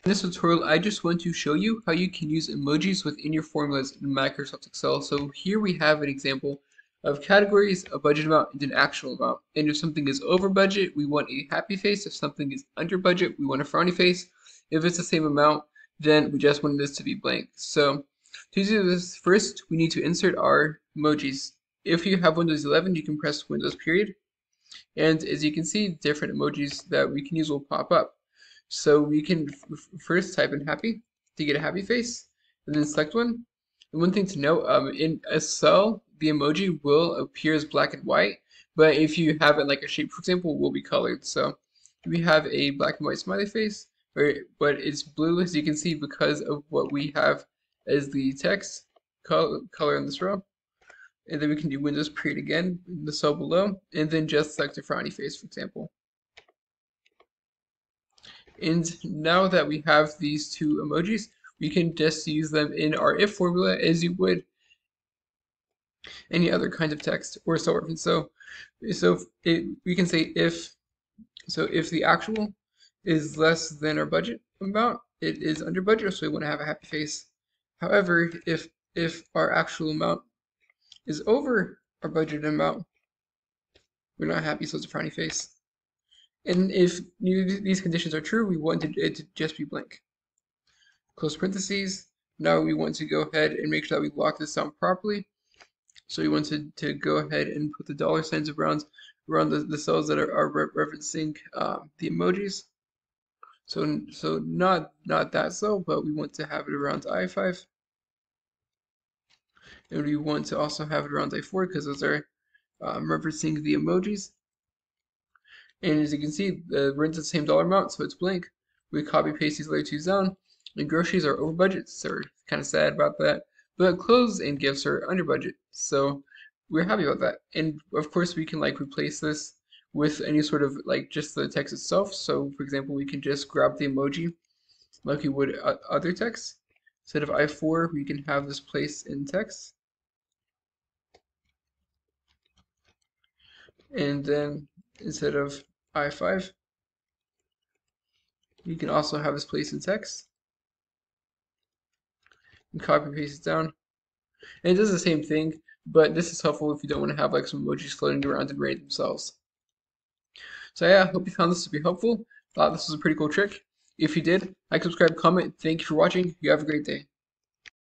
In this tutorial, I just want to show you how you can use emojis within your formulas in Microsoft Excel. So here we have an example of categories, a budget amount, and an actual amount. And if something is over budget, we want a happy face. If something is under budget, we want a frowny face. If it's the same amount, then we just want this to be blank. So to do this, first we need to insert our emojis. If you have Windows 11, you can press Windows period. And as you can see, different emojis that we can use will pop up. So we can first type in happy to get a happy face, and then select one. And one thing to note, in a cell, the emoji will appear as black and white, but if you have it like a shape, for example, it will be colored. So we have a black and white smiley face, but it's blue, as you can see, because of what we have as the text color in this row. And then we can do Windows period again in the cell below, and then just select a frowny face, for example. And now that we have these two emojis, we can just use them in our if formula as you would any other kind of text or so forth. And we can say if the actual is less than our budget amount, it is under budget, so we want to have a happy face. However, if our actual amount is over our budget amount, we're not happy, so it's a frowny face. And if these conditions are true, we want it to just be blank. Close parentheses. Now we want to go ahead and make sure that we lock this down properly. So we want to go ahead and put the dollar signs around the cells that are referencing the emojis. So not that cell, but we want to have it around I5. And we want to also have it around I4 because those are referencing the emojis. And as you can see, we're into the same dollar amount, so it's blank. We copy paste these layer 2s down, and groceries are over budget, so we're kind of sad about that. But clothes and gifts are under budget, so we're happy about that. And of course, we can like replace this with any sort of like just the text itself. So for example, we can just grab the emoji like we would other text. Instead of I4, we can have this place in text. And then instead of I5, you can also have this place in text. And copy and paste it down. And it does the same thing, but this is helpful if you don't want to have like some emojis floating around and rate themselves. So yeah, I hope you found this to be helpful. Thought this was a pretty cool trick. If you did, like, subscribe, comment. Thank you for watching. You have a great day.